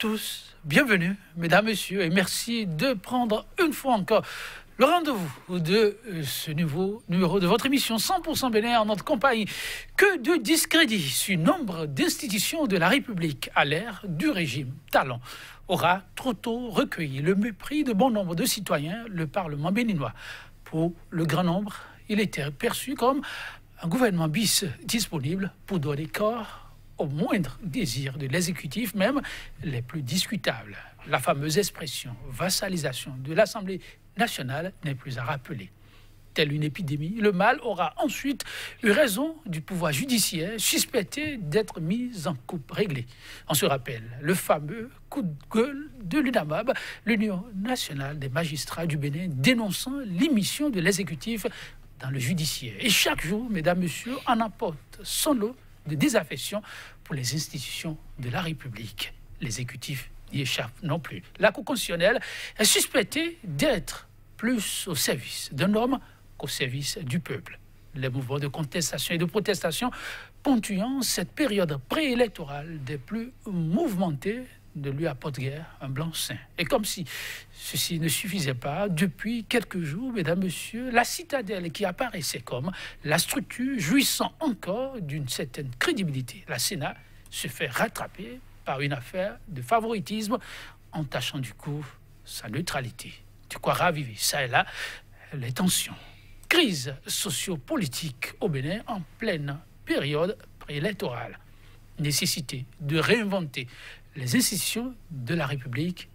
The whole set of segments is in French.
tous, bienvenue, mesdames, messieurs, et merci de prendre une fois encore le rendez-vous de ce nouveau numéro de votre émission 100% Bénin en notre compagnie. Que de discrédit sur nombre d'institutions de la République à l'ère du régime Talon aura trop tôt recueilli le mépris de bon nombre de citoyens, le Parlement béninois. Pour le grand nombre, il était perçu comme un gouvernement bis disponible pour donner corps au moindre désir de l'exécutif, même les plus discutables. La fameuse expression vassalisation de l'Assemblée nationale n'est plus à rappeler. Telle une épidémie, le mal aura ensuite eu raison du pouvoir judiciaire suspecté d'être mis en coupe réglée. On se rappelle le fameux coup de gueule de l'UNAMAB, l'Union nationale des magistrats du Bénin, dénonçant l'immission de l'exécutif dans le judiciaire. Et chaque jour, mesdames, messieurs, en apporte son lot de désaffection pour les institutions de la République. L'exécutif n'y échappe non plus. La Cour constitutionnelle est suspectée d'être plus au service d'un homme qu'au service du peuple. Les mouvements de contestation et de protestation ponctuant cette période préélectorale des plus mouvementées ne lui apportent guère un blanc-seing. Et comme si ceci ne suffisait pas, depuis quelques jours, mesdames, messieurs, la citadelle qui apparaissait comme la structure jouissant encore d'une certaine crédibilité, la Sénat, se fait rattraper par une affaire de favoritisme en tâchant du coup sa neutralité. De quoi raviver ça et là les tensions. Crise sociopolitique au Bénin en pleine période préélectorale. Nécessité de réinventer les institutions de la République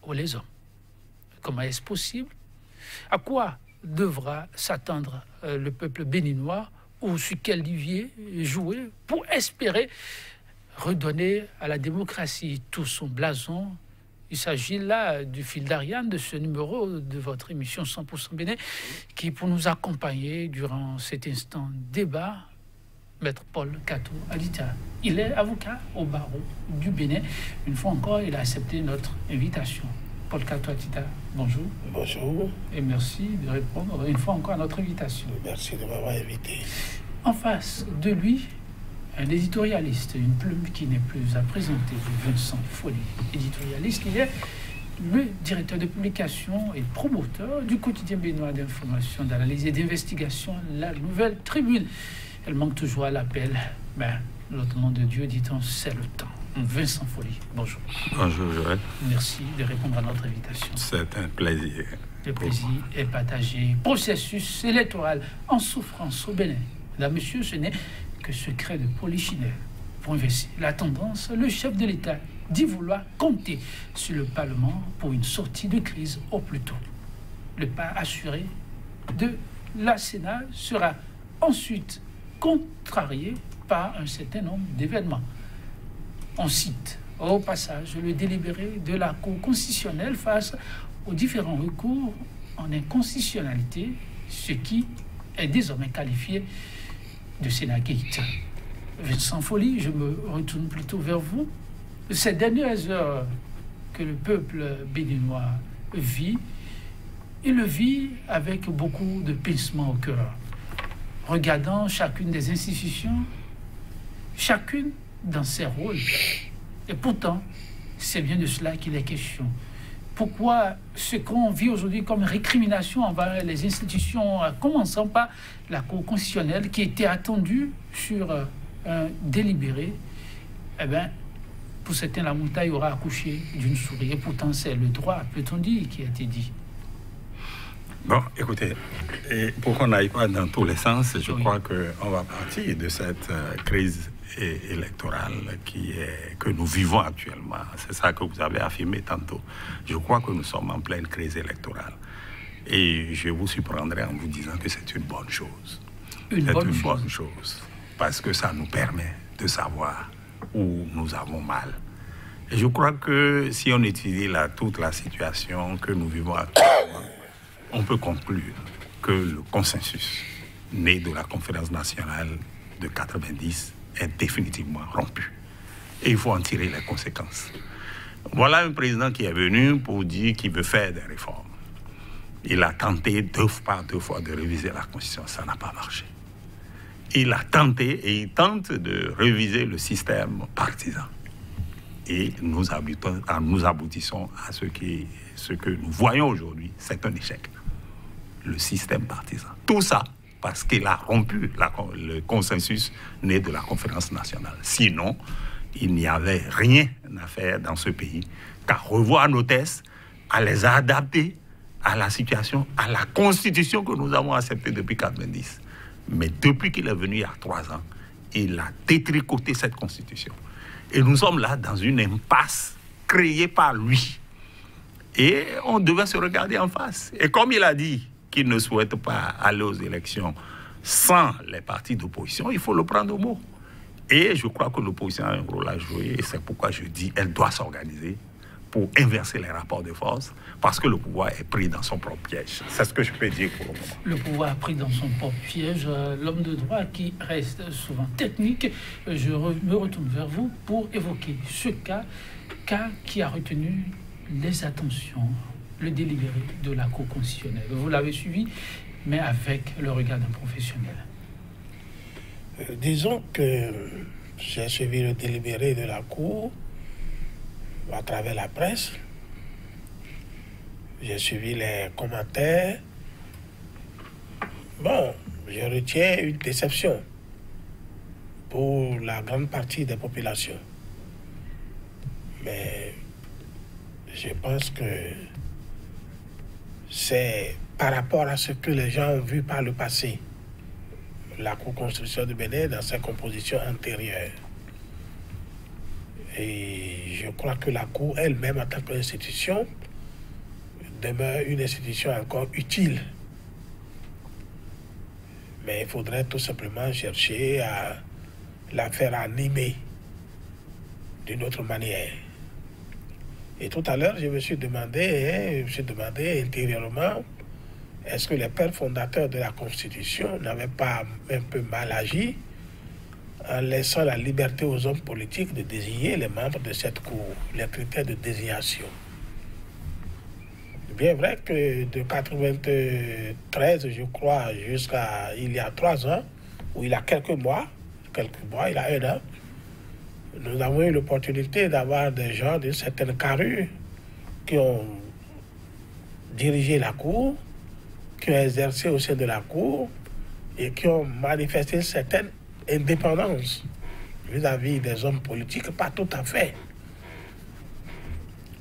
ou les hommes. Comment est-ce possible? À quoi devra s'attendre le peuple béninois ou sur quel levier jouer pour espérer redonner à la démocratie tout son blason? Il s'agit là du fil d'Ariane de ce numéro de votre émission 100% Bénin qui, pour nous accompagner durant cet instant débat, Maître Paul Kato Adita. Il est avocat au barreau du Bénin. Une fois encore, il a accepté notre invitation. Paul Kato Adita, bonjour. Bonjour. Et merci de répondre une fois encore à notre invitation. Merci de m'avoir invité. En face de lui, un éditorialiste, une plume qui n'est plus à présenter, Vincent Folly. Éditorialiste, il est le directeur de publication et promoteur du quotidien béninois d'information, d'analyse et d'investigation, La Nouvelle Tribune. Elle manque toujours à l'appel. Ben, l'autre nom de Dieu, dit-on, c'est le temps. Vincent Folly, bonjour. Bonjour, Joël. Merci de répondre à notre invitation. C'est un plaisir. Le plaisir est partagé. Processus électoral en souffrance au Bénin. Mesdames, messieurs, ce n'est que secret de polichinelle. Pour inverser la tendance, le chef de l'État dit vouloir compter sur le Parlement pour une sortie de crise au plus tôt. Le pas assuré de la Sénat sera ensuite contrarié par un certain nombre d'événements. On cite au passage le délibéré de la Cour constitutionnelle face aux différents recours en inconstitutionnalité, ce qui est désormais qualifié de Sénat-Gate. Vincent Folly, je me retourne plutôt vers vous. Ces dernières heures que le peuple béninois vit, il le vit avec beaucoup de pincement au cœur. Regardant chacune des institutions, chacune dans ses rôles. Et pourtant, c'est bien de cela qu'il est question. Pourquoi ce qu'on vit aujourd'hui comme récrimination envers les institutions, commençant par la Cour constitutionnelle qui était attendue sur un délibéré, eh bien, pour certains, la montagne aura accouché d'une souris. Et pourtant, c'est le droit, peut-on dire, qui a été dit. Bon, écoutez, et pour qu'on n'aille pas dans tous les sens, je crois qu'on va partir de cette crise électorale que nous vivons actuellement. C'est ça que vous avez affirmé tantôt. Je crois que nous sommes en pleine crise électorale. Et je vous surprendrai en vous disant que c'est une bonne chose. C'est une bonne chose. Parce que ça nous permet de savoir où nous avons mal. Et je crois que si on étudie toute la situation que nous vivons actuellement, on peut conclure que le consensus né de la conférence nationale de 90 est définitivement rompu. Et il faut en tirer les conséquences. Voilà un président qui est venu pour dire qu'il veut faire des réformes. Il a tenté deux fois de réviser la Constitution, ça n'a pas marché. Il a tenté et il tente de réviser le système partisan. et nous aboutissons à ce que nous voyons aujourd'hui, c'est un échec. Le système partisan. Tout ça parce qu'il a rompu le consensus né de la conférence nationale. Sinon, il n'y avait rien à faire dans ce pays qu'à revoir nos tests, à les adapter à la situation, à la constitution que nous avons acceptée depuis 1990. Mais depuis qu'il est venu il y a 3 ans, il a détricoté cette constitution. Et nous sommes là dans une impasse créée par lui. Et on devait se regarder en face. Et comme il a dit qu'il ne souhaite pas aller aux élections sans les partis d'opposition, il faut le prendre au mot. Et je crois que l'opposition a un rôle à jouer, et c'est pourquoi je dis qu'elle doit s'organiser pour inverser les rapports de force, parce que le pouvoir est pris dans son propre piège. C'est ce que je peux dire pour le moment. Le pouvoir est pris dans son propre piège. L'homme de droit qui reste souvent technique. Je me retourne vers vous pour évoquer ce cas qui a retenu les attentions, le délibéré de la Cour constitutionnelle. Vous l'avez suivi, mais avec le regard d'un professionnel. Disons que j'ai suivi le délibéré de la Cour à travers la presse. J'ai suivi les commentaires. Bon, je retiens une déception pour la grande partie des populations. Mais je pense que c'est par rapport à ce que les gens ont vu par le passé, la Cour constitutionnelle de Bénin dans ses compositions antérieures. Et je crois que la Cour elle-même, en tant qu'institution, demeure une institution encore utile. Mais il faudrait tout simplement chercher à la faire animer d'une autre manière. Et tout à l'heure, je me suis demandé intérieurement, est-ce que les pères fondateurs de la Constitution n'avaient pas un peu mal agi en laissant la liberté aux hommes politiques de désigner les membres de cette Cour, les critères de désignation. Bien vrai que de 1993, je crois, jusqu'à il y a 3 ans, ou il y a quelques mois, il y a 1 an, nous avons eu l'opportunité d'avoir des gens d'une certaine carrure qui ont dirigé la Cour, qui ont exercé au sein de la Cour et qui ont manifesté une certaine indépendance vis-à-vis des hommes politiques, pas tout à fait.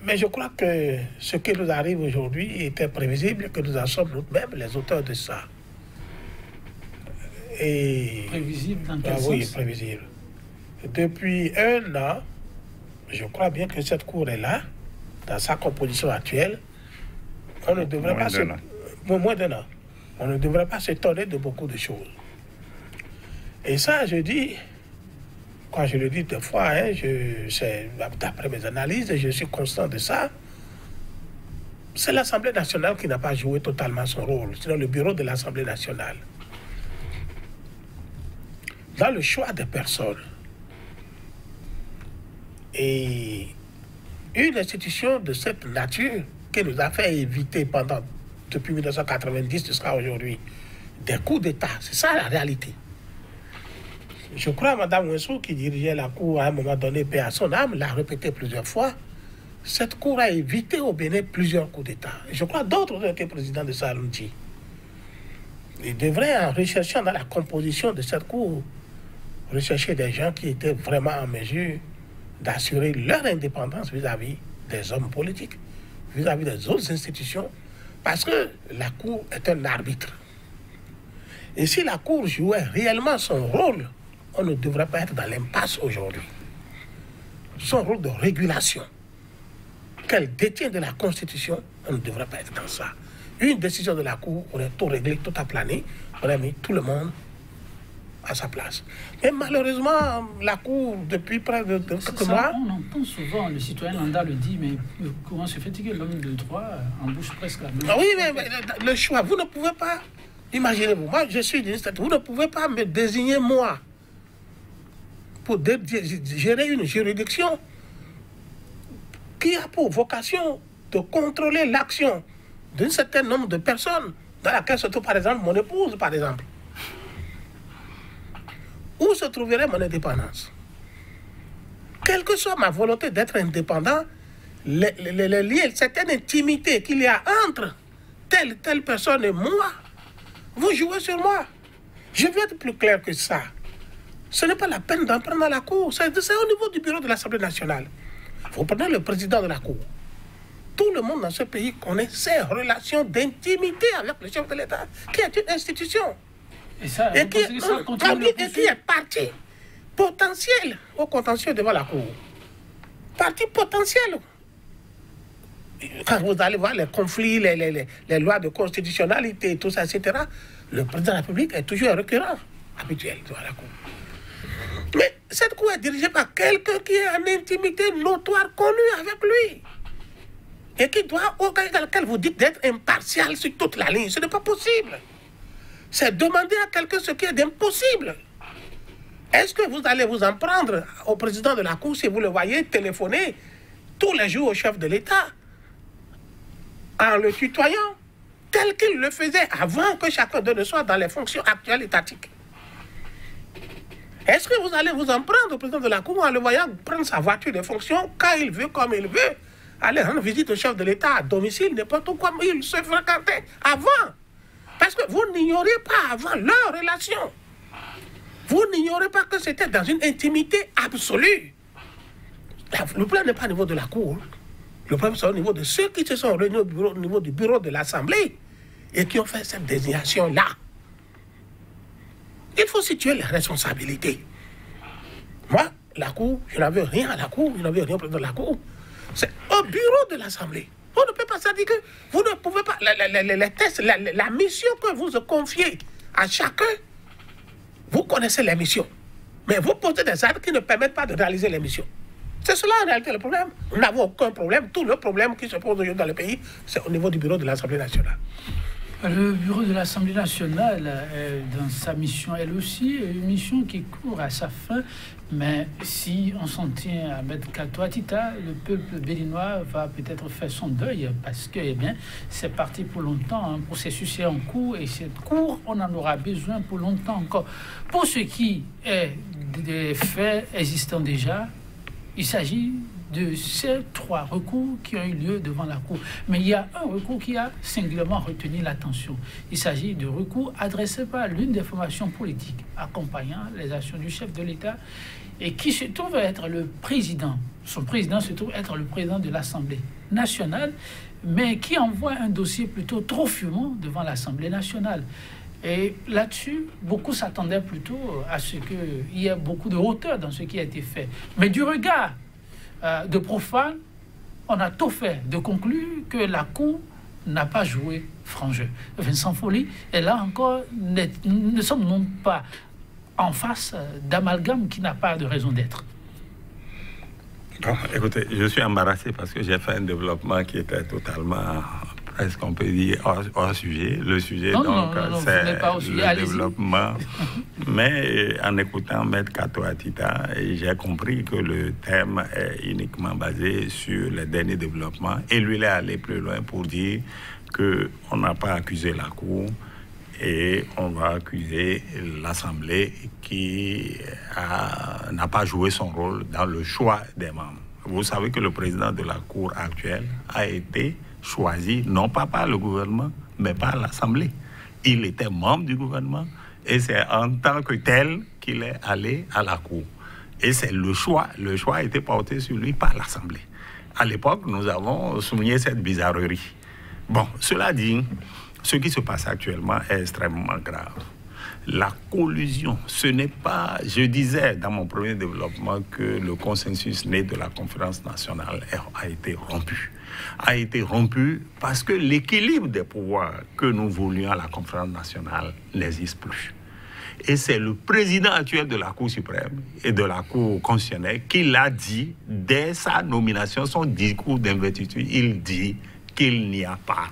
Mais je crois que ce qui nous arrive aujourd'hui était prévisible, que nous en sommes nous-mêmes les auteurs de ça. Et prévisible dans quel sens? Oui, prévisible. Depuis 1 an, je crois bien que cette Cour est là, dans sa composition actuelle. On ne devrait pas moins d'un an. On ne devrait pas s'étonner de beaucoup de choses. Et ça, je dis, quand je le dis des fois, d'après mes analyses, je suis constant de ça, c'est l'Assemblée nationale qui n'a pas joué totalement son rôle, sinon le bureau de l'Assemblée nationale. Dans le choix des personnes, et une institution de cette nature qui nous a fait éviter depuis 1990 jusqu'à aujourd'hui, des coups d'État, c'est ça la réalité. Je crois à Mme Ouessou, qui dirigeait la Cour à un moment donné, paix à son âme, l'a répété plusieurs fois. Cette Cour a évité au Bénin plusieurs coups d'État. Je crois d'autres ont été présidents de Sarunti. Il devrait, en recherchant dans la composition de cette Cour, rechercher des gens qui étaient vraiment en mesure d'assurer leur indépendance vis-à-vis des hommes politiques, vis-à-vis des autres institutions, parce que la Cour est un arbitre. Et si la Cour jouait réellement son rôle, on ne devrait pas être dans l'impasse aujourd'hui. Son rôle de régulation, qu'elle détient de la Constitution, on ne devrait pas être dans ça. Une décision de la Cour aurait tout réglé, tout aplané, aurait mis tout le monde à sa place. Mais malheureusement, la Cour, depuis près de quelques mois... On entend souvent, le citoyen Landa le dit, mais comment se fait-il que l'homme de droit embouche presque la main? Oui, mais le choix, vous ne pouvez pas... Imaginez-vous, moi je suis d'une certaine... Vous ne pouvez pas me désigner moi pour gérer une juridiction qui a pour vocation de contrôler l'action d'un certain nombre de personnes, dans laquelle se trouve par exemple mon épouse, par exemple. Où se trouverait mon indépendance? quelle que soit ma volonté d'être indépendant, le lien, certaine intimité qu'il y a entre telle personne et moi, vous jouez sur moi. Je vais être plus clair que ça. Ce n'est pas la peine d'en prendre à la Cour. C'est au niveau du bureau de l'Assemblée nationale. Vous prenez le président de la Cour. Tout le monde dans ce pays connaît ses relations d'intimité avec le chef de l'État, qui est une institution. Et qui est parti potentiel au contentieux devant la Cour. Parti potentiel. Quand vous allez voir les conflits, les lois de constitutionnalité, tout ça, etc., le président de la République est toujours un récurrent habituel devant la Cour. Mais cette Cour est dirigée par quelqu'un qui est en intimité notoire, connue avec lui. Et qui doit, auquel vous dites d'être impartial sur toute la ligne. Ce n'est pas possible. C'est demander à quelqu'un ce qui est impossible. Est-ce que vous allez vous en prendre au président de la Cour si vous le voyez téléphoner tous les jours au chef de l'État en le tutoyant tel qu'il le faisait avant que chacun d'eux ne soit dans les fonctions actuelles étatiques? Est-ce que vous allez vous en prendre au président de la Cour en le voyant prendre sa voiture de fonction quand il veut, comme il veut, aller rendre visite au chef de l'État à domicile, n'importe où, comme il se fréquentait avant? Parce que vous n'ignorez pas avant leur relation. Vous n'ignorez pas que c'était dans une intimité absolue. Le problème n'est pas au niveau de la Cour. Le problème, c'est au niveau de ceux qui se sont réunis au niveau du bureau de l'Assemblée et qui ont fait cette désignation-là. Il faut situer les responsabilités. Moi, la Cour, je n'avais rien à la Cour, je n'avais rien au président de la Cour. C'est au bureau de l'Assemblée. On ne peut pas se dire que vous ne pouvez pas... Les tests, la mission que vous confiez à chacun, vous connaissez les missions. Mais vous posez des actes qui ne permettent pas de réaliser les missions. C'est cela en réalité le problème. Nous n'avons aucun problème. Tout le problème qui se pose aujourd'hui dans le pays, c'est au niveau du bureau de l'Assemblée nationale. Le bureau de l'Assemblée nationale, dans sa mission, elle aussi, est une mission qui court à sa fin. Mais si on s'en tient à Maître Kato Atita, le peuple béninois va peut-être faire son deuil parce que, eh bien, c'est parti pour longtemps. Un processus est en cours et cette cour, on en aura besoin pour longtemps encore. Pour ce qui est des faits existants déjà, il s'agit de ces 3 recours qui ont eu lieu devant la Cour. Mais il y a un recours qui a singulièrement retenu l'attention. Il s'agit de recours adressé par l'une des formations politiques accompagnant les actions du chef de l'État et qui se trouve être le président. Son président se trouve être le président de l'Assemblée nationale, mais qui envoie un dossier plutôt trop fumant devant l'Assemblée nationale. Et là-dessus, beaucoup s'attendaient plutôt à ce qu'il y ait beaucoup de hauteur dans ce qui a été fait. Mais du regard de profane, on a tout fait de conclure que la Cour n'a pas joué franc jeu. Vincent Folly, et là encore, nous ne sommes non pas en face d'amalgame qui n'a pas de raison d'être. Bon, écoutez, je suis embarrassé parce que j'ai fait un développement qui était totalement, presque on peut dire, hors sujet. Le sujet, c'est le développement. Mais en écoutant Maître Kato Atita, j'ai compris que le thème est uniquement basé sur les derniers développements. Et lui, il est allé plus loin pour dire qu'on n'a pas accusé la Cour et on va accuser l'Assemblée qui n'a pas joué son rôle dans le choix des membres. Vous savez que le président de la Cour actuelle a été choisi non pas par le gouvernement, mais par l'Assemblée. Il était membre du gouvernement et c'est en tant que tel qu'il est allé à la Cour. Et c'est le choix a été porté sur lui par l'Assemblée. À l'époque, nous avons souligné cette bizarrerie. Bon, cela dit, ce qui se passe actuellement est extrêmement grave. La collusion, ce n'est pas... Je disais dans mon premier développement que le consensus né de la conférence nationale a été rompu. A été rompu parce que l'équilibre des pouvoirs que nous voulions à la conférence nationale n'existe plus. Et c'est le président actuel de la Cour suprême et de la Cour constitutionnelle qui l'a dit dès sa nomination, son discours d'investiture. Il dit qu'il n'y a pas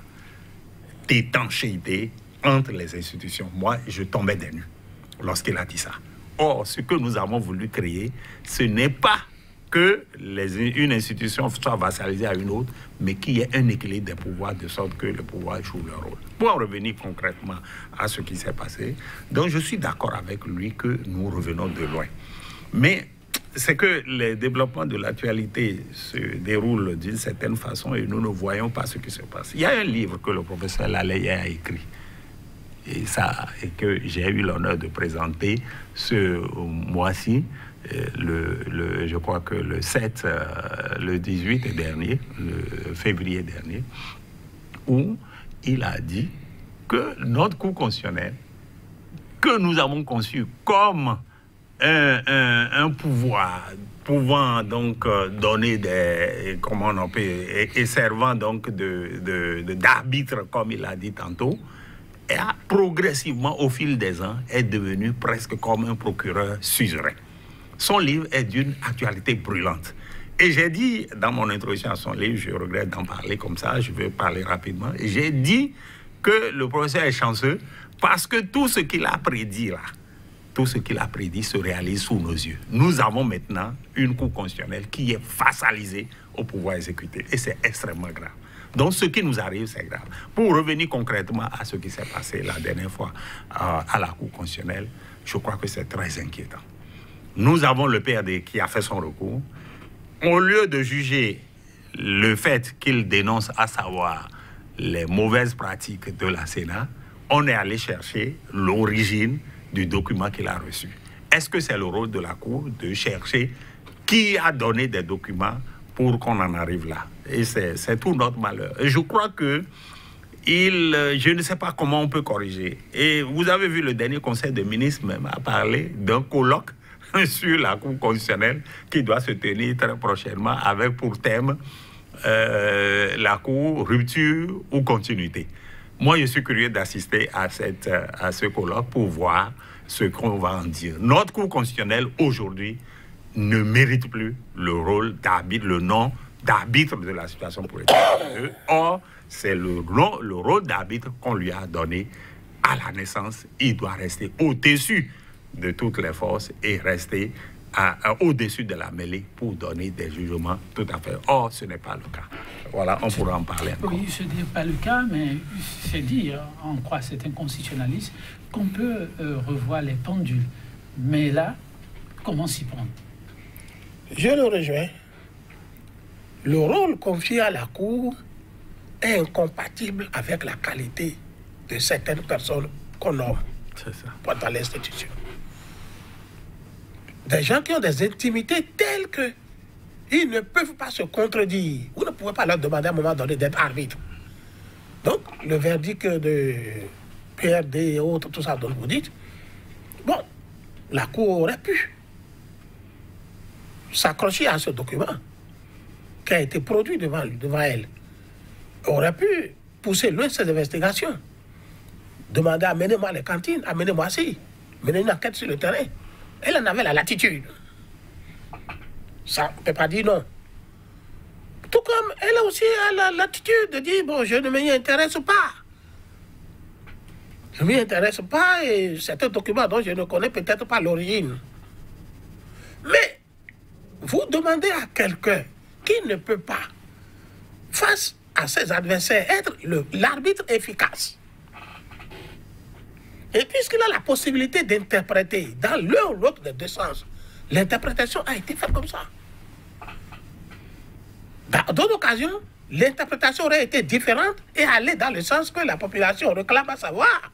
d'étanchéité entre les institutions. Moi, je tombais des nues lorsqu'il a dit ça. Or, ce que nous avons voulu créer, ce n'est pas que une institution soit vassalisée à une autre, mais qu'il y ait un équilibre des pouvoirs de sorte que le pouvoir joue leur rôle. Pour en revenir concrètement à ce qui s'est passé, donc je suis d'accord avec lui que nous revenons de loin. Mais c'est que les développements de l'actualité se déroulent d'une certaine façon et nous ne voyons pas ce qui se passe. Il y a un livre que le professeur Laleye a écrit et que j'ai eu l'honneur de présenter ce mois-ci, je crois que le 18 dernier, le février dernier, où il a dit que notre Cour constitutionnelle, que nous avons conçu comme un pouvoir pouvant donc donner des, comment on peut, et servant donc d'arbitre, comme il a dit tantôt, et a progressivement, au fil des ans, est devenu presque comme un procureur suzerain. Son livre est d'une actualité brûlante. Et j'ai dit, dans mon introduction à son livre, je regrette d'en parler comme ça, je vais parler rapidement, et j'ai dit que le professeur est chanceux parce que tout ce qu'il a prédit là, tout ce qu'il a prédit se réalise sous nos yeux. Nous avons maintenant une Cour constitutionnelle qui est facialisée au pouvoir exécutif. Et c'est extrêmement grave. Donc, ce qui nous arrive, c'est grave. Pour revenir concrètement à ce qui s'est passé la dernière fois à la Cour constitutionnelle, je crois que c'est très inquiétant. Nous avons le PRD qui a fait son recours. Au lieu de juger le fait qu'il dénonce, à savoir les mauvaises pratiques de la Sénat, on est allé chercher l'origine du document qu'il a reçu. Est-ce que c'est le rôle de la Cour de chercher qui a donné des documents pour qu'on en arrive là? Et c'est tout notre malheur. Et je crois que je ne sais pas comment on peut corriger. Et vous avez vu, le dernier Conseil des ministres même a parlé d'un colloque sur la Cour constitutionnelle qui doit se tenir très prochainement avec pour thème la Cour, rupture ou continuité. Moi, je suis curieux d'assister à ce colloque pour voir ce qu'on va en dire. Notre Cour constitutionnelle, aujourd'hui, ne mérite plus le rôle d'arbitre, le nom d'arbitre de la situation politique. Or, c'est le rôle d'arbitre qu'on lui a donné à la naissance. Il doit rester au-dessus de toutes les forces et rester au-dessus de la mêlée pour donner des jugements tout à fait. Or, ce n'est pas le cas. Voilà, on pourra en parler encore. Oui, ce n'est pas le cas, mais c'est dit, on croit certains constitutionnalistes, qu'on peut revoir les pendules. Mais là, comment s'y prendre? Je le rejoins. Le rôle confié à la Cour est incompatible avec la qualité de certaines personnes qu'on nomme dans l'institution. Des gens qui ont des intimités telles que ils ne peuvent pas se contredire. Vous ne pouvez pas leur demander à un moment donné d'être arbitre. Donc, le verdict de PRD et autres, tout ça dont vous dites, bon, la Cour aurait pu s'accrocher à ce document qui a été produit devant elle. Aurait pu pousser loin ces investigations. Demander, amenez-moi les cantines, amenez-moi ci, mener une enquête sur le terrain. Elle en avait la latitude. Ça ne peut pas dire non. Tout comme elle a aussi la latitude de dire, bon, je ne m'y intéresse pas. Je ne m'y intéresse pas et c'est un document dont je ne connais peut-être pas l'origine. Mais vous demandez à quelqu'un qui ne peut pas, face à ses adversaires, être l'arbitre efficace. Et puisqu'il a la possibilité d'interpréter dans l'un ou l'autre des deux sens, l'interprétation a été faite comme ça. Dans d'autres occasions, l'interprétation aurait été différente et allait dans le sens que la population réclame à savoir.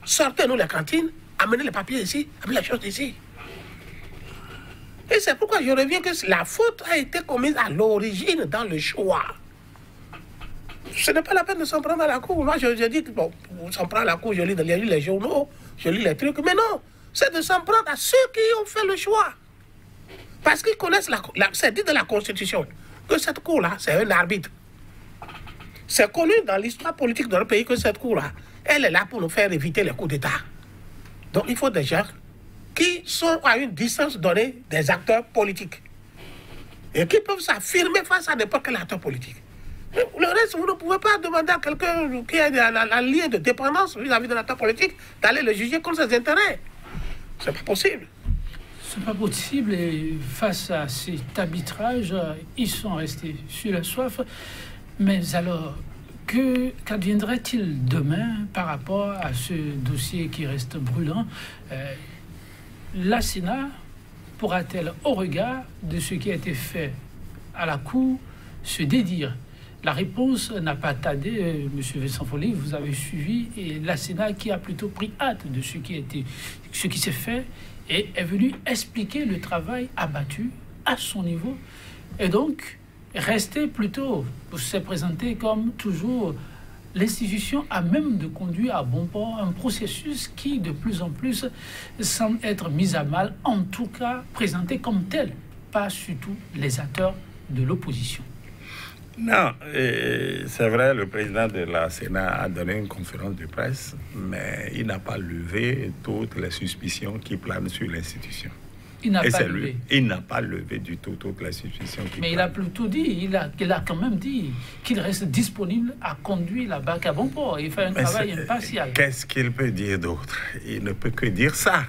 Sortez-nous les cantines, amenez les papiers ici, amenez les choses ici. Et c'est pourquoi je reviens que la faute a été commise à l'origine dans le choix. Ce n'est pas la peine de s'en prendre à la Cour. Moi, je dis que bon, on s'en prend à la Cour, je lis les journaux, je lis les trucs. Mais non, c'est de s'en prendre à ceux qui ont fait le choix. Parce qu'ils connaissent c'est dit dans la Constitution que cette Cour-là, c'est un arbitre. C'est connu dans l'histoire politique de notre pays que cette Cour-là, elle est là pour nous faire éviter les coups d'État. Donc, il faut des gens qui sont à une distance donnée des acteurs politiques et qui peuvent s'affirmer face à n'importe quel acteur politique. Le reste, vous ne pouvez pas demander à quelqu'un qui a un lien de dépendance vis-à-vis de l'acteur politique d'aller le juger contre ses intérêts. C'est pas possible. C'est pas possible et face à cet arbitrage, ils sont restés sur la soif. Mais alors, qu'adviendrait-il demain par rapport à ce dossier qui reste brûlant? La Sénat pourra-t-elle, au regard de ce qui a été fait à la Cour, se dédire? La réponse n'a pas tardé, M. Vincent Follet, vous avez suivi, et la Sénat qui a plutôt pris hâte de ce qui s'est fait et est venu expliquer le travail abattu à son niveau, et donc rester plutôt, s'est présenté comme toujours l'institution à même de conduire à bon port un processus qui de plus en plus semble être mis à mal, en tout cas présenté comme tel, pas surtout les acteurs de l'opposition. Non, c'est vrai, le président de la Sénat a donné une conférence de presse, mais il n'a pas levé toutes les suspicions qui planent sur l'institution. Il n'a pas levé. Il n'a pas levé du tout toutes les suspicions qui planent. Mais il a plutôt dit, il a quand même dit qu'il reste disponible à conduire la barque à bon port et faire un travail impartial. Qu'est-ce qu'il peut dire d'autre? Il ne peut que dire ça.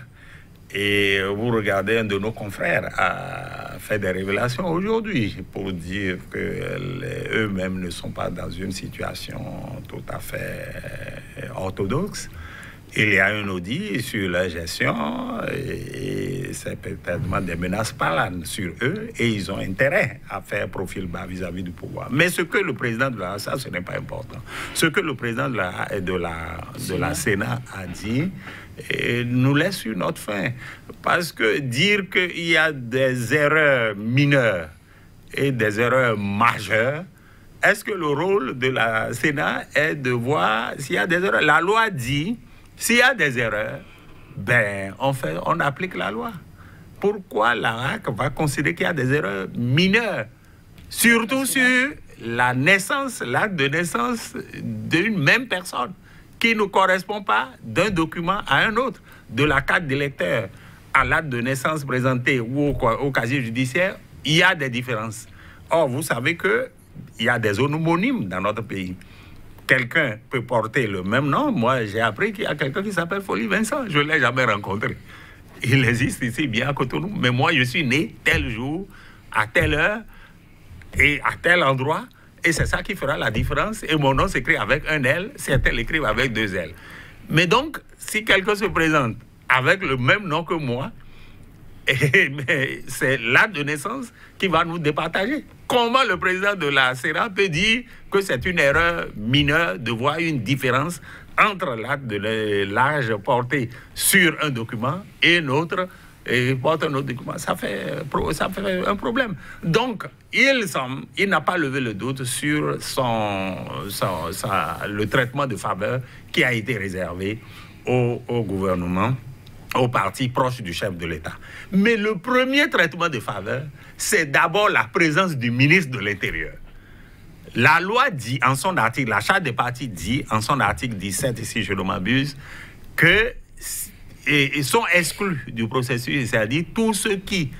Et vous regardez, un de nos confrères a fait des révélations aujourd'hui pour dire qu'eux-mêmes ne sont pas dans une situation tout à fait orthodoxe. Il y a un audit sur la gestion et c'est peut-être des menaces parlantes sur eux et ils ont intérêt à faire profil bas vis-à-vis du pouvoir. Mais ce que le président de la ça, ce n'est pas important. Ce que le président de la Sénat a dit nous laisse sur notre faim. Parce que dire qu'il y a des erreurs mineures et des erreurs majeures, est-ce que le rôle de la Sénat est de voir s'il y a des erreurs? La loi dit, s'il y a des erreurs, ben, on applique la loi. Pourquoi l'ARAC va considérer qu'il y a des erreurs mineures? Surtout sur la naissance, l'acte de naissance d'une même personne, qui ne correspond pas d'un document à un autre, de la carte d'électeur à l'acte de naissance présenté ou au casier judiciaire, il y a des différences. Or, vous savez qu'il y a des homonymes dans notre pays. Quelqu'un peut porter le même nom. Moi, j'ai appris qu'il y a quelqu'un qui s'appelle Follet Vincent. Je ne l'ai jamais rencontré. Il existe ici, bien à Cotonou. Mais moi, je suis né tel jour, à telle heure et à tel endroit. Et c'est ça qui fera la différence. Et mon nom s'écrit avec un L, certains l'écrivent avec 2 L. Mais donc, si quelqu'un se présente avec le même nom que moi, c'est l'acte de naissance qui va nous départager. Comment le président de la Sénat peut dire que c'est une erreur mineure de voir une différence entre l'acte de l'âge porté sur un document et un autre et porte un autre document? Ça fait un problème. Donc, il n'a pas levé le doute sur le traitement de faveur qui a été réservé au gouvernement, aux partis proches du chef de l'État. Mais le premier traitement de faveur, c'est d'abord la présence du ministre de l'Intérieur. La loi dit, en son article, la charte des partis dit, en son article 17, si je ne m'abuse, que ils sont exclus du processus, c'est-à-dire tous ceux qui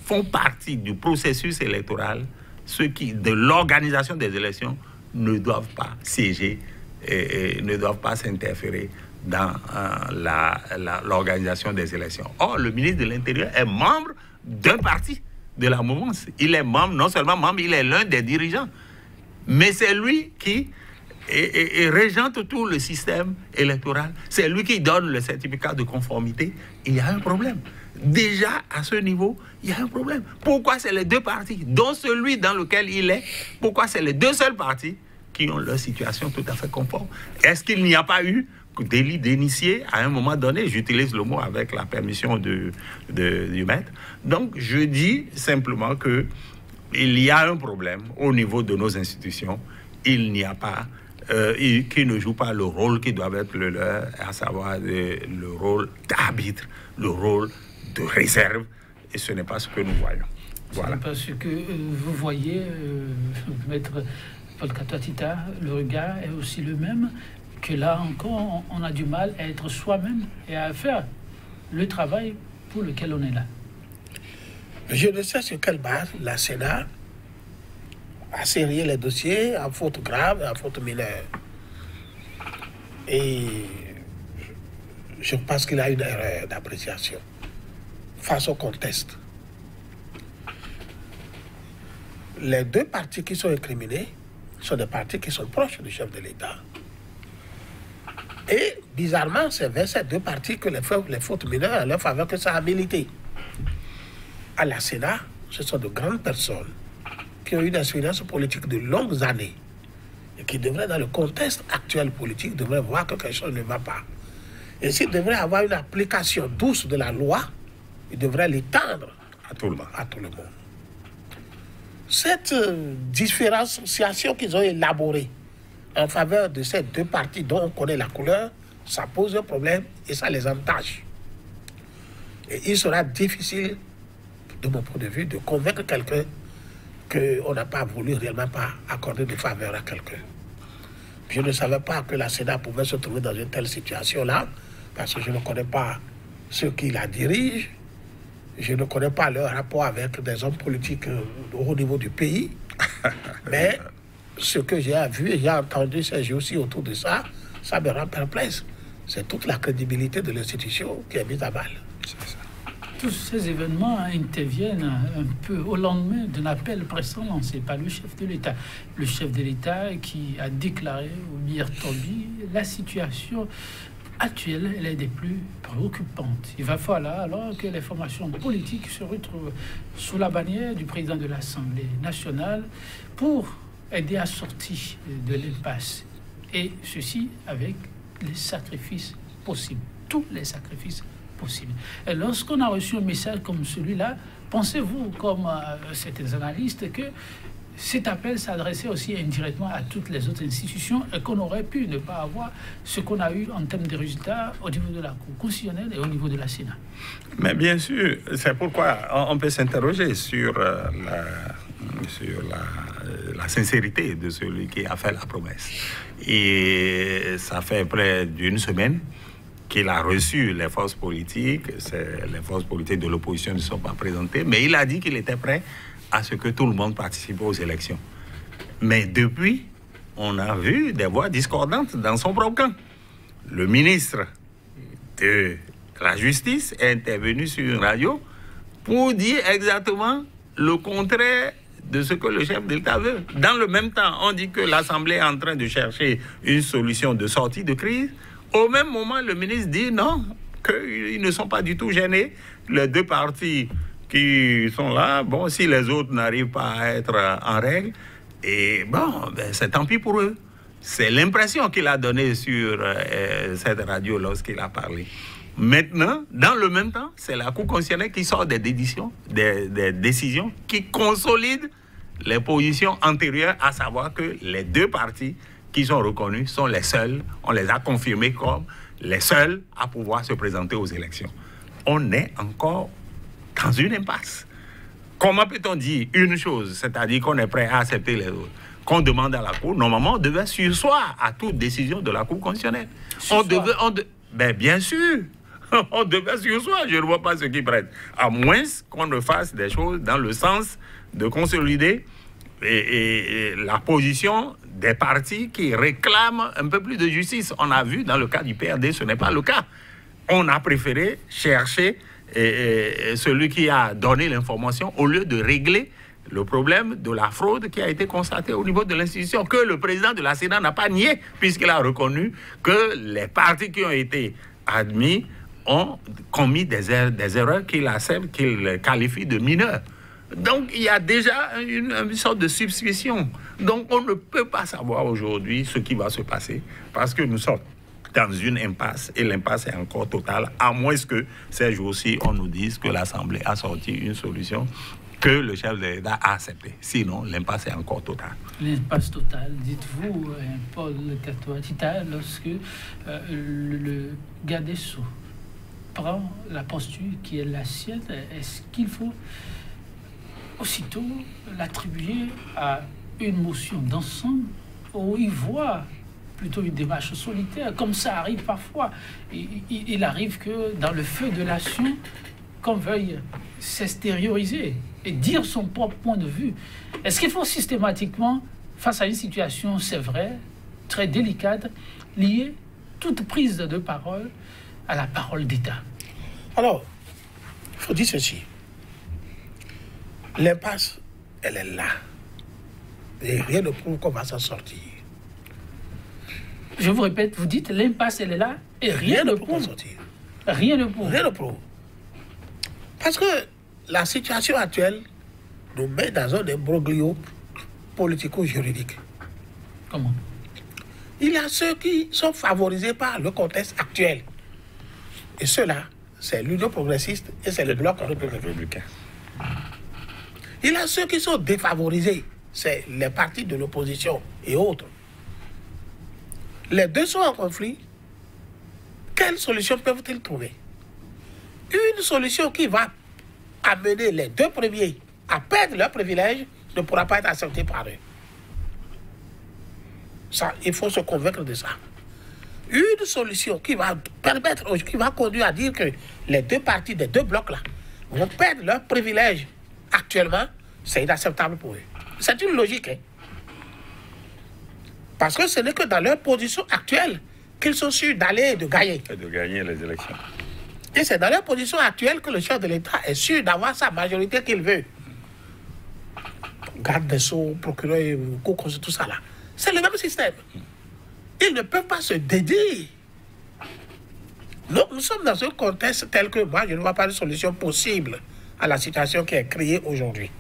font partie du processus électoral, ceux qui, de l'organisation des élections, ne doivent pas siéger et ne doivent pas s'interférer dans l'organisation des élections. Or, le ministre de l'Intérieur est membre d'un parti de la mouvance. Il est membre, non seulement membre, il est l'un des dirigeants. Mais c'est lui qui régente tout le système électoral. C'est lui qui donne le certificat de conformité. Il y a un problème. Déjà, à ce niveau, il y a un problème. Pourquoi c'est les 2 partis, dont celui dans lequel il est, pourquoi c'est les 2 seuls partis qui ont leur situation tout à fait conforme? Est-ce qu'il n'y a pas eu délit d'initié à un moment donné? J'utilise le mot avec la permission du maître. Donc, je dis simplement que il y a un problème au niveau de nos institutions. Il n'y a pas, qui ne jouent pas le rôle qui doit être le leur, à savoir le rôle d'arbitre, le rôle de réserve. Et ce n'est pas ce que nous voyons. Voilà. Ce n'est pas ce que vous voyez, maître Paul Katouatita. Le regard est aussi le même, que là encore, on a du mal à être soi-même et à faire le travail pour lequel on est là. Je ne sais sur quelle base la Sénat a serré les dossiers en faute grave et en faute mineure. Et je pense qu'il a une erreur d'appréciation face au contexte. Les 2 partis qui sont incriminés sont des partis qui sont proches du chef de l'État. Et bizarrement, c'est vers ces 2 partis que les fautes mineures en leur faveur que ça a milité. à la Sénat, ce sont de grandes personnes qui ont eu une expérience politique de longues années et qui devraient, dans le contexte actuel politique, devraient voir que quelque chose ne va pas. Et s'ils devraient avoir une application douce de la loi, ils devraient l'étendre à tout le monde. À tout le monde. Cette différenciation qu'ils ont élaborée en faveur de ces deux partis dont on connaît la couleur, ça pose un problème et ça les entache. Et il sera difficile, de mon point de vue, de convaincre quelqu'un qu'on n'a pas voulu réellement pas accorder de faveur à quelqu'un. Je ne savais pas que la Sénat pouvait se trouver dans une telle situation-là, parce que je ne connais pas ceux qui la dirigent, je ne connais pas leur rapport avec des hommes politiques au niveau du pays, mais ce que j'ai vu et j'ai entendu ces jours-ci autour de ça, ça me rend perplexe. C'est toute la crédibilité de l'institution qui est mise à mal. Tous ces événements interviennent un peu au lendemain d'un appel pressant lancé par le chef de l'État. Le chef de l'État qui a déclaré au Mir Tobi la situation actuelle, elle est des plus préoccupantes. Il va falloir alors que les formations politiques se retrouvent sous la bannière du président de l'Assemblée nationale pour aider à sortir de l'impasse. Et ceci avec les sacrifices possibles, tous les sacrifices possibles. Et lorsqu'on a reçu un message comme celui-là, pensez-vous, comme certains analystes, que cet appel s'adressait aussi indirectement à toutes les autres institutions et qu'on aurait pu ne pas avoir ce qu'on a eu en termes de résultats au niveau de la Cour constitutionnelle et au niveau de la Sénat? Mais bien sûr, c'est pourquoi on peut s'interroger sur la sincérité de celui qui a fait la promesse. Et ça fait près d'une semaine qu'il a reçu les forces politiques. Les forces politiques de l'opposition ne sont pas présentées, mais il a dit qu'il était prêt à ce que tout le monde participe aux élections. Mais depuis, on a vu des voix discordantes dans son propre camp. Le ministre de la Justice est intervenu sur une radio pour dire exactement le contraire de ce que le chef de l'État veut. Dans le même temps, on dit que l'Assemblée est en train de chercher une solution de sortie de crise. Au même moment, le ministre dit non, qu'ils ne sont pas du tout gênés. Les deux partis qui sont là, bon, si les autres n'arrivent pas à être en règle, et bon, ben, c'est tant pis pour eux. C'est l'impression qu'il a donnée sur cette radio lorsqu'il a parlé. Maintenant, dans le même temps, c'est la Cour constitutionnelle qui sort des décisions qui consolident les positions antérieures, à savoir que les deux partis qui sont reconnus sont les seuls, on les a confirmés comme les seuls à pouvoir se présenter aux élections. On est encore dans une impasse. Comment peut-on dire une chose, c'est-à-dire qu'on est prêt à accepter les autres, qu'on demande à la Cour? Normalement, on devait surseoir à toute décision de la Cour constitutionnelle. Ben, bien sûr, on devait surseoir, je ne vois pas ce qui prête. À moins qu'on ne fasse des choses dans le sens de consolider et la position des partis qui réclament un peu plus de justice. On a vu dans le cas du PRD, ce n'est pas le cas. On a préféré chercher celui qui a donné l'information au lieu de régler le problème de la fraude qui a été constatée au niveau de l'institution, que le président de la Sénat n'a pas nié, puisqu'il a reconnu que les partis qui ont été admis ont commis des erreurs qu'il qualifie de mineures. Donc, il y a déjà une sorte de suspicion. Donc, on ne peut pas savoir aujourd'hui ce qui va se passer, parce que nous sommes dans une impasse, et l'impasse est encore totale, à moins que ces jours-ci, on nous dise que l'Assemblée a sorti une solution que le chef de l'État a acceptée. Sinon, l'impasse est encore totale. L'impasse totale, dites-vous, Paul Katoa-Tita, lorsque le garde des Sceaux prend la posture qui est la sienne, est-ce qu'il faut aussitôt l'attribuer à une motion d'ensemble où il voit plutôt une démarche solitaire, comme ça arrive parfois? Il arrive que dans le feu de l'action, qu'on veuille s'extérioriser et dire son propre point de vue. Est-ce qu'il faut systématiquement, face à une situation, c'est vrai, très délicate, lier toute prise de parole à la parole d'État? Alors, il faut dire ceci. L'impasse, elle est là. Et rien ne prouve qu'on va s'en sortir. Je vous répète, vous dites l'impasse, elle est là, et rien ne prouve. Sortir. Rien ne prouve. Rien ne prouve. Parce que la situation actuelle nous met dans un imbroglio politico-juridique. Comment? Il y a ceux qui sont favorisés par le contexte actuel. Et ceux-là, c'est l'Union progressiste et c'est le bloc républicain. Il y a ceux qui sont défavorisés, c'est les partis de l'opposition et autres. Les deux sont en conflit. Quelle solution peuvent-ils trouver? Une solution qui va amener les deux premiers à perdre leurs privilèges ne pourra pas être acceptée par eux. Ça, il faut se convaincre de ça. Une solution qui va permettre, qui va conduire à dire que les deux partis des deux blocs-là vont perdre leurs privilèges actuellement, c'est inacceptable pour eux. C'est une logique. Hein? Parce que ce n'est que dans leur position actuelle qu'ils sont sûrs d'aller et de gagner. Et de gagner les élections. Et c'est dans leur position actuelle que le chef de l'État est sûr d'avoir sa majorité qu'il veut. Garde des Sceaux, procureur, tout ça là. C'est le même système. Ils ne peuvent pas se dédier. Donc nous sommes dans un contexte tel que moi, je ne vois pas de solution possible à la situation qui est créée aujourd'hui.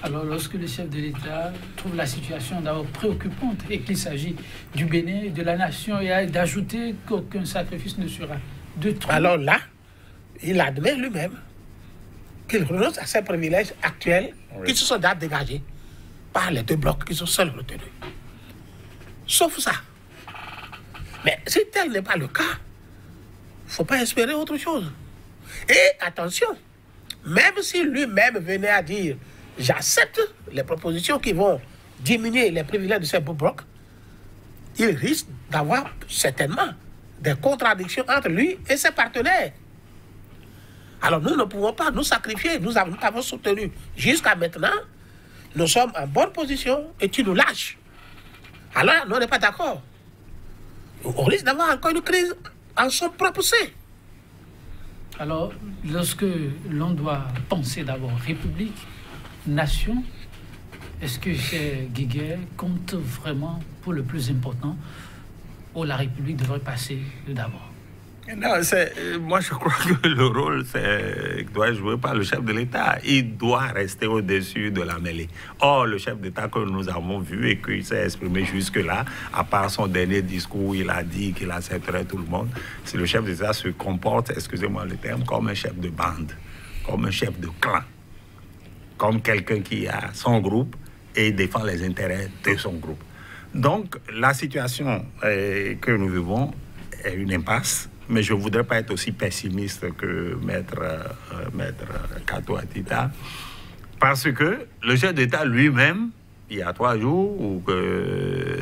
Alors, lorsque le chef de l'État trouve la situation d'abord préoccupante et qu'il s'agit du Bénin, de la nation, et d'ajouter qu'aucun sacrifice ne sera de trop. Alors là, il admet lui-même qu'il renonce à ses privilèges actuels qui se sont déjà dégagés par les deux blocs qui sont seuls retenus. Sauf ça. Mais si tel n'est pas le cas, il ne faut pas espérer autre chose. Et attention, même si lui-même venait à dire « j'accepte les propositions qui vont diminuer les privilèges de ces beaux blocs », il risque d'avoir certainement des contradictions entre lui et ses partenaires. Alors nous ne pouvons pas nous sacrifier. Nous avons soutenu jusqu'à maintenant. Nous sommes en bonne position et tu nous lâches. Alors nous, on n'est pas d'accord. On risque d'avoir encore une crise en son propre sein. Alors, lorsque l'on doit penser d'abord République, nation, est-ce que chez Guiguet compte vraiment pour le plus important où la République devrait passer d'abord? Non, moi je crois que le rôle doit jouer par le chef de l'État. Il doit rester au-dessus de la mêlée. Or, le chef d'État que nous avons vu et qu'il s'est exprimé jusque-là, à part son dernier discours où il a dit qu'il accepterait tout le monde, si le chef d'État se comporte, excusez-moi le terme, comme un chef de bande, comme un chef de clan, comme quelqu'un qui a son groupe et défend les intérêts de son groupe. Donc, la situation que nous vivons est une impasse. Mais je ne voudrais pas être aussi pessimiste que Maître Kato Atita, parce que le chef d'État lui-même, il y a 3 jours, ou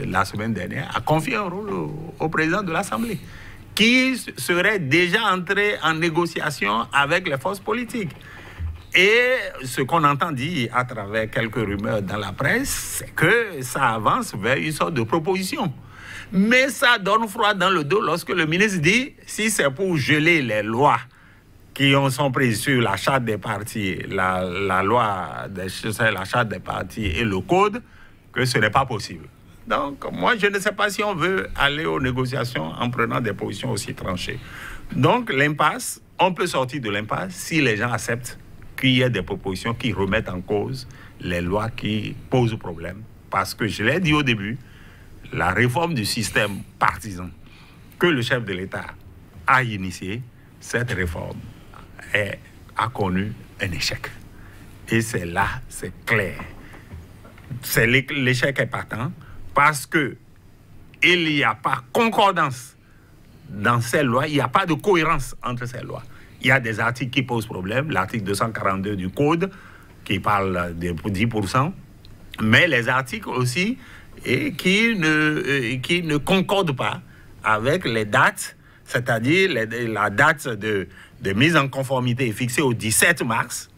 la semaine dernière, a confié un rôle au président de l'Assemblée, qui serait déjà entré en négociation avec les forces politiques. Et ce qu'on entend dire à travers quelques rumeurs dans la presse, c'est que ça avance vers une sorte de proposition. Mais ça donne froid dans le dos lorsque le ministre dit si c'est pour geler les lois qui sont prises sur la charte des partis, la loi, la charte des partis et le code, que ce n'est pas possible. Donc, moi, je ne sais pas si on veut aller aux négociations en prenant des positions aussi tranchées. Donc, l'impasse, on peut sortir de l'impasse si les gens acceptent qu'il y ait des propositions qui remettent en cause les lois qui posent problème. Parce que je l'ai dit au début, la réforme du système partisan que le chef de l'État a initié, cette réforme a connu un échec. Et c'est là, c'est clair. L'échec est patent parce que il n'y a pas concordance dans ces lois, il n'y a pas de cohérence entre ces lois. Il y a des articles qui posent problème, l'article 242 du Code qui parle de 10%, mais les articles aussi et qui ne concorde pas avec les dates, c'est-à-dire la date de mise en conformité est fixée au 17 mars,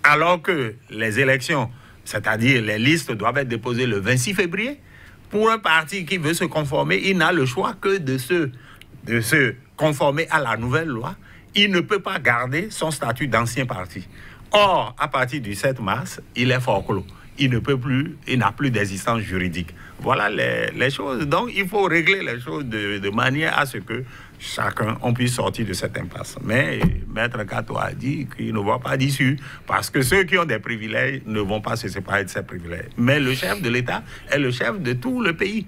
alors que les élections, c'est-à-dire les listes doivent être déposées le 26 février. Pour un parti qui veut se conformer, il n'a le choix que de se conformer à la nouvelle loi. Il ne peut pas garder son statut d'ancien parti. Or, à partir du 7 mars, il est forclos. il ne peut plus, il n'a plus d'existence juridique. Voilà les choses. Donc, il faut régler les choses de manière à ce que chacun, on puisse sortir de cette impasse. Mais Maître Kato a dit qu'il ne voit pas d'issue, parce que ceux qui ont des privilèges ne vont pas se séparer de ces privilèges. Mais le chef de l'État est le chef de tout le pays.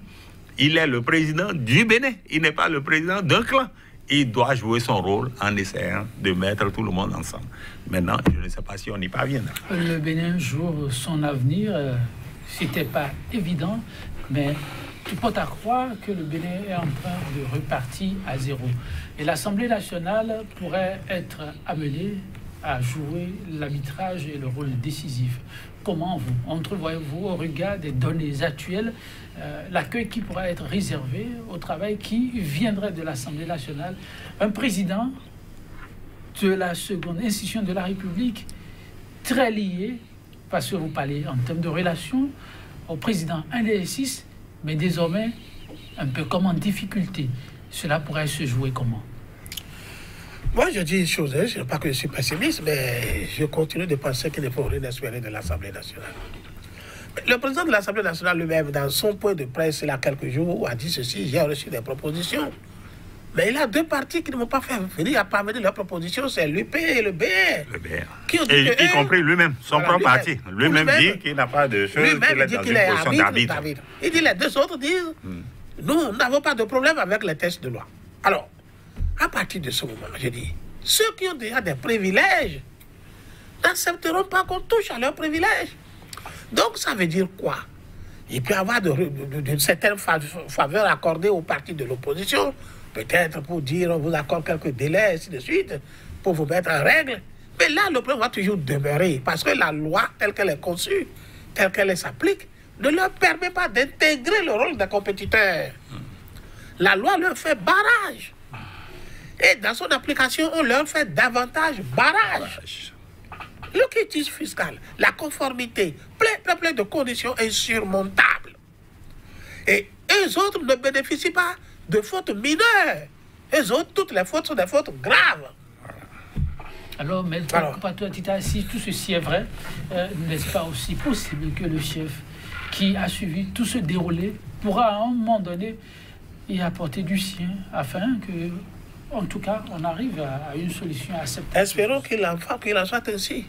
Il est le président du Bénin. Il n'est pas le président d'un clan. Il doit jouer son rôle en essayant de mettre tout le monde ensemble. Maintenant, je ne sais pas si on y parviendra. Le Bénin joue son avenir. C'était pas évident, mais tu peux croire que le Bénin est en train de repartir à zéro. Et l'Assemblée nationale pourrait être amenée à jouer l'arbitrage et le rôle décisif. Comment vous entrevoyez-vous, au regard des données actuelles, l'accueil qui pourrait être réservé au travail qui viendrait de l'Assemblée nationale? Un président de la seconde institution de la République, très lié, parce que vous parlez en termes de relations, au président 1 des 6, mais désormais un peu comme en difficulté. Cela pourrait se jouer comment? Moi, je dis une chose, je ne sais pas que je suis pessimiste, mais je continue de penser qu'il ne faut rien espérer de l'Assemblée nationale. Le président de l'Assemblée nationale lui-même, dans son point de presse, il y a quelques jours, a dit ceci: j'ai reçu des propositions. Mais il y a deux partis qui ne vont pas faire venir à parvenir leurs propositions, c'est l'UP et le BR. Le BR. Et y compris lui-même, son propre parti. Lui-même dit qu'il n'a pas de choses, lui-même dit qu'il est position d'arbitre. Il dit les deux autres disent, nous n'avons pas de problème avec les textes de loi. Alors, à partir de ce moment, je dis, ceux qui ont déjà des privilèges n'accepteront pas qu'on touche à leurs privilèges. Donc, ça veut dire quoi? Il peut y avoir d'une certaine faveur accordée aux partis de l'opposition, peut-être pour dire on vous accorde quelques délais, ainsi de suite, pour vous mettre en règle. Mais là, le problème va toujours demeurer, parce que la loi, telle qu'elle est conçue, telle qu'elle s'applique, ne leur permet pas d'intégrer le rôle des compétiteurs. La loi leur fait barrage. Et dans son application, on leur fait davantage barrage. Le quitus fiscal, la conformité, plein de conditions insurmontables. Et eux autres ne bénéficient pas de fautes mineures. Eux autres, toutes les fautes sont des fautes graves. Alors, Maître Kato Atita, si tout ceci est vrai, n'est-ce pas aussi possible que le chef qui a suivi tout ce déroulé pourra à un moment donné y apporter du sien afin que, en tout cas, on arrive à une solution acceptable? Espérons qu'il en soit ainsi.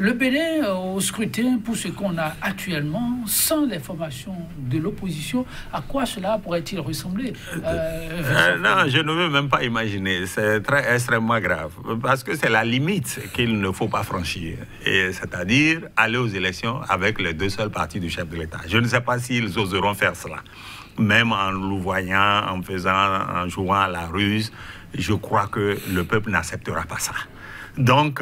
Le Bénin, au scrutin, pour ce qu'on a actuellement, sans les formations de l'opposition, à quoi cela pourrait-il ressembler? Non, je ne veux même pas imaginer. C'est extrêmement grave. Parce que c'est la limite qu'il ne faut pas franchir. C'est-à-dire aller aux élections avec les deux seuls partis du chef de l'État. Je ne sais pas s'ils oseront faire cela. Même en louvoyant, en jouant à la ruse, je crois que le peuple n'acceptera pas ça. Donc,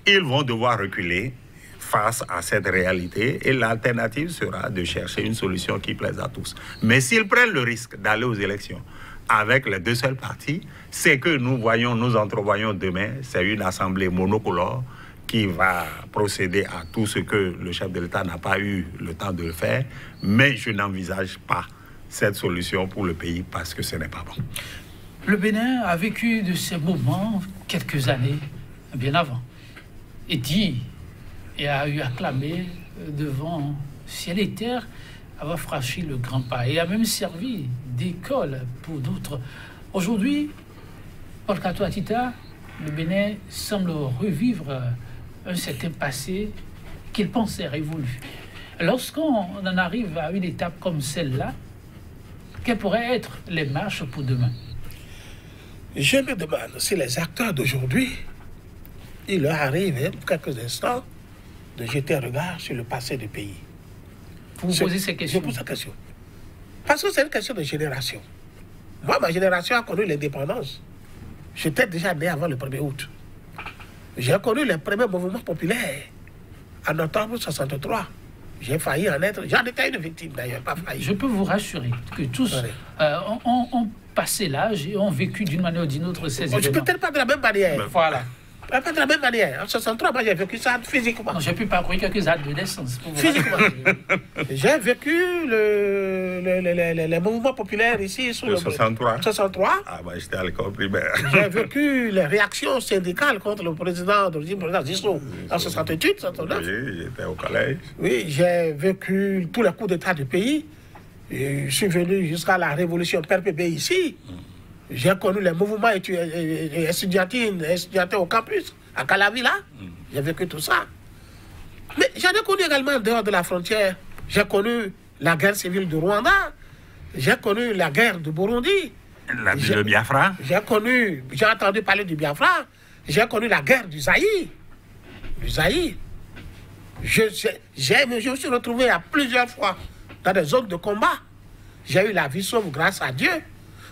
ils vont devoir reculer face à cette réalité et l'alternative sera de chercher une solution qui plaise à tous. Mais s'ils prennent le risque d'aller aux élections avec les deux seuls partis, c'est que nous entrevoyons demain, c'est une assemblée monocolore qui va procéder à tout ce que le chef de l'État n'a pas eu le temps de le faire, mais je n'envisage pas cette solution pour le pays parce que ce n'est pas bon. Le Bénin a vécu de ces moments quelques années bien avant. Et dit et a eu acclamé devant ciel et terre avoir franchi le grand pas et a même servi d'école pour d'autres. Aujourd'hui, Paul Kato Atita, le Bénin semble revivre un certain passé qu'il pensait révolu. Lorsqu'on en arrive à une étape comme celle-là, quelles pourraient être les marches pour demain? Je me demande si les acteurs d'aujourd'hui, il leur arrive, pour quelques instants, de jeter un regard sur le passé du pays. Vous posez ces questions? Je pose cette question. Parce que c'est une question de génération. Moi, ma génération a connu l'indépendance. J'étais déjà né avant le 1er août. J'ai connu les premiers mouvements populaires en octobre 1963. J'ai failli en être... J'en étais une victime d'ailleurs, pas failli. Je peux vous rassurer que tous ont passé l'âge et ont vécu d'une manière ou d'une autre ces événements. Peut-être pas de la même manière. Voilà. Pas de la même manière. En 63, moi, j'ai vécu ça physiquement. J'ai pu parcourir quelques actes de naissance. Pour vous Physiquement. J'ai vécu les mouvements populaires ici sous le 63. 63. Ah, bah, j'étais à l'école primaire. J'ai vécu les réactions syndicales contre le président Zissou en 68, 69. Oui, j'étais au collège. Oui, j'ai vécu tous les coups d'État du pays. Et je suis venu jusqu'à la révolution PRPB ici. J'ai connu les mouvements étudiantins au campus, à Calavilla. J'ai vécu tout ça. Mais j'en ai connu également en dehors de la frontière. J'ai connu la guerre civile du Rwanda. J'ai connu la guerre du Burundi. Le Biafra. J'ai entendu parler du Biafra. J'ai connu la guerre du Zaïre. Je me suis retrouvé à plusieurs fois dans des zones de combat. J'ai eu la vie sauve grâce à Dieu.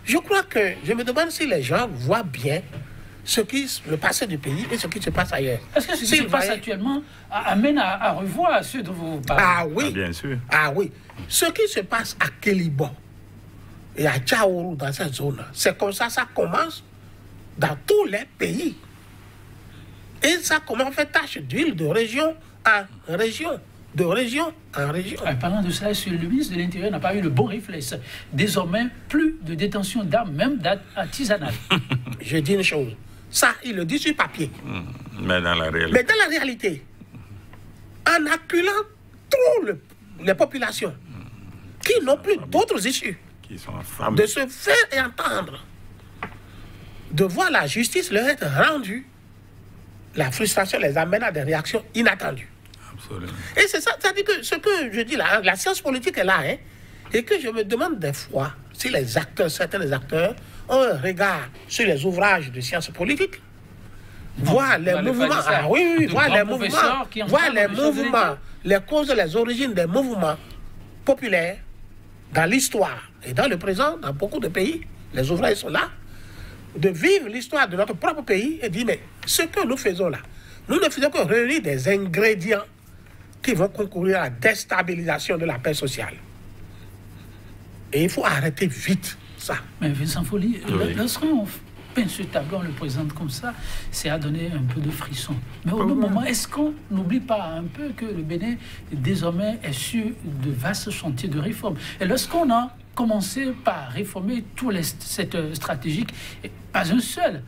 Je crois que, je me demande si les gens voient bien le passé du pays et ce qui se passe ailleurs. Est-ce que ce qui se passe actuellement amène à revoir ceux dont vous parlez? Ah oui. Ah, bien sûr. Ah oui. Ce qui se passe à Kélibo et à Tchaourou, dans cette zone, c'est comme ça commence dans tous les pays. Et ça commence à faire tache d'huile de région en région. De région en région. Parlant de ça, le ministre de l'Intérieur n'a pas eu le bon réflexe. Désormais, plus de détention d'armes, même artisanales. Je dis une chose. Ça, il le dit sur papier. Mais dans la réalité. En acculant trop les populations qui n'ont plus d'autres issues qui sont affamées, de se faire entendre, de voir la justice leur être rendue, la frustration les amène à des réactions inattendues. Absolument. Et c'est ça, c'est-à-dire que ce que je dis là, la science politique est là, hein, et que je me demande des fois si les acteurs, certains acteurs, ont un regard sur les ouvrages de sciences politiques, voir les mouvements, voir les mouvements, les causes, les origines des mouvements populaires dans l'histoire et dans le présent, dans beaucoup de pays, les ouvrages sont là, de vivre l'histoire de notre propre pays et dire, mais ce que nous faisons là, nous ne faisons que réunir des ingrédients qui vont concourir à la déstabilisation de la paix sociale. Et il faut arrêter vite ça. Mais Vincent Folly, lorsqu'on peint ce tableau, on le présente comme ça, c'est à donner un peu de frisson. Mais au même moment, est-ce qu'on n'oublie pas un peu que le Bénin, désormais, est sur de vastes chantiers de réforme? Et lorsqu'on a commencé par réformer tout cette stratégique, et pas un seul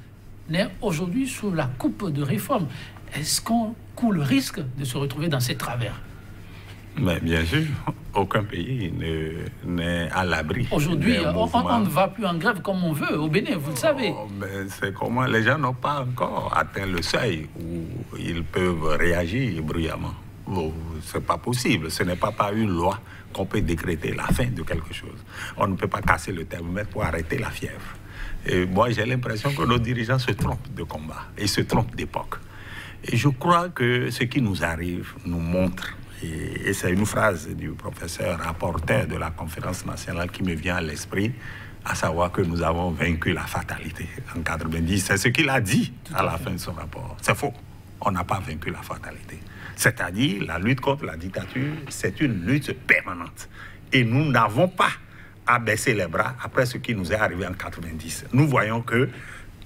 n'est aujourd'hui sous la coupe de réforme, est-ce qu'on court le risque de se retrouver dans ces travers? Mais bien sûr, aucun pays n'est à l'abri. Aujourd'hui, on ne va plus en grève comme on veut au Bénin, vous le savez. C'est comment les gens n'ont pas encore atteint le seuil où ils peuvent réagir bruyamment. C'est pas possible. Ce n'est pas par une loi qu'on peut décréter la fin de quelque chose. On ne peut pas casser le thermomètre pour arrêter la fièvre. Et moi, j'ai l'impression que nos dirigeants se trompent de combat et se trompent d'époque. Et je crois que ce qui nous arrive nous montre, et c'est une phrase du professeur rapporteur de la conférence nationale qui me vient à l'esprit, à savoir que nous avons vaincu la fatalité en 90. C'est ce qu'il a dit à la fin de son rapport. C'est faux. On n'a pas vaincu la fatalité. C'est-à-dire, la lutte contre la dictature, c'est une lutte permanente. Et nous n'avons pas à baisser les bras après ce qui nous est arrivé en 90. Nous voyons que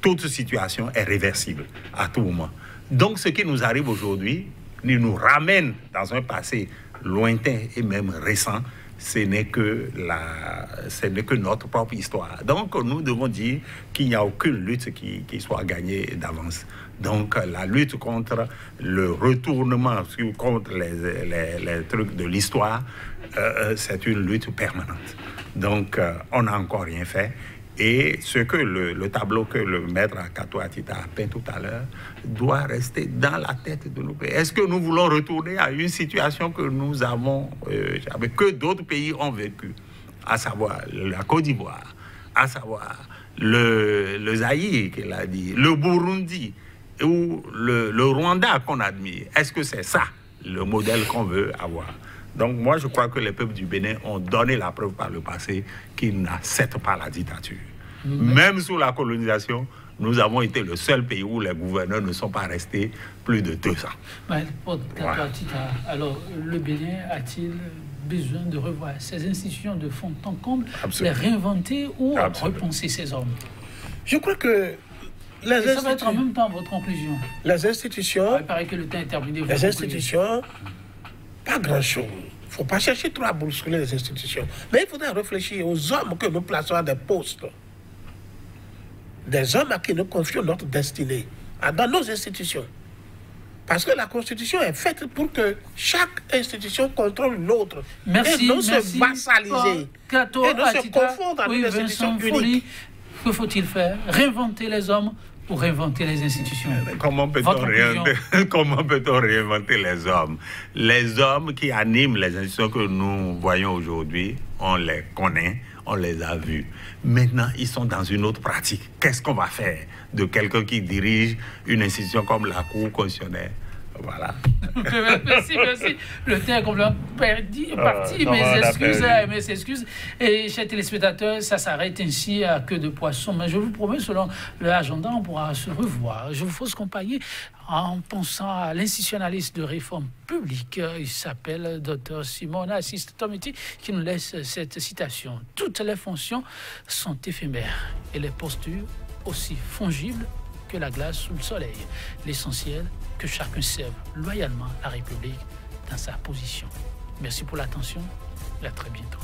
toute situation est réversible à tout moment. Donc, ce qui nous arrive aujourd'hui, nous ramène dans un passé lointain et même récent. Ce n'est que notre propre histoire. Donc, nous devons dire qu'il n'y a aucune lutte qui soit gagnée d'avance. Donc, la lutte contre le retournement, contre les trucs de l'histoire, c'est une lutte permanente. Donc, on n'a encore rien fait. Et ce que le tableau que le maître Akato Atita a peint tout à l'heure doit rester dans la tête de nos pays. Est-ce que nous voulons retourner à une situation que nous avons, que d'autres pays ont vécu, à savoir la Côte d'Ivoire, à savoir le Zaïre, qu'il a dit, le Burundi ou le Rwanda qu'on admire? Est-ce que c'est ça le modèle qu'on veut avoir? Donc moi, je crois que les peuples du Bénin ont donné la preuve par le passé qu'ils n'acceptent pas la dictature. Même sous la colonisation, nous avons été le seul pays où les gouverneurs ne sont pas restés plus de 2 ans. Alors, le Bénin a-t-il besoin de revoir ses institutions de fond en comble, les réinventer ou repenser ses hommes? Je crois que ça va être en même temps votre conclusion. Les institutions... Il paraît que le temps est terminé. Les institutions, pas grand-chose. Il ne faut pas chercher trop à bousculer les institutions. Mais il faudrait réfléchir aux hommes que nous plaçons à des postes. Des hommes à qui nous confions notre destinée, dans nos institutions. Parce que la Constitution est faite pour que chaque institution contrôle l'autre. Merci, et non se vassaliser. Et non se confondre dans une institution unique. Que faut-il faire? Réinventer les hommes ou réinventer les institutions? Comment peut-on réinventer les hommes? Les hommes qui animent les institutions que nous voyons aujourd'hui, on les connaît, on les a vus. Maintenant, ils sont dans une autre pratique. Qu'est-ce qu'on va faire de quelqu'un qui dirige une institution comme la Cour constitutionnelle? Voilà. Merci. Le temps est complètement parti. Mes excuses. Et chers téléspectateurs, ça s'arrête ainsi à Queue de Poisson. Mais je vous promets, selon l'agenda, on pourra se revoir. Je vous fausse compagnie en pensant à l'institutionnaliste de réforme publique. Il s'appelle Dr Simon Assis Tomiti, qui nous laisse cette citation. Toutes les fonctions sont éphémères et les postures aussi fongibles que la glace sous le soleil. L'essentiel, que chacun serve loyalement la République dans sa position. Merci pour l'attention et à très bientôt.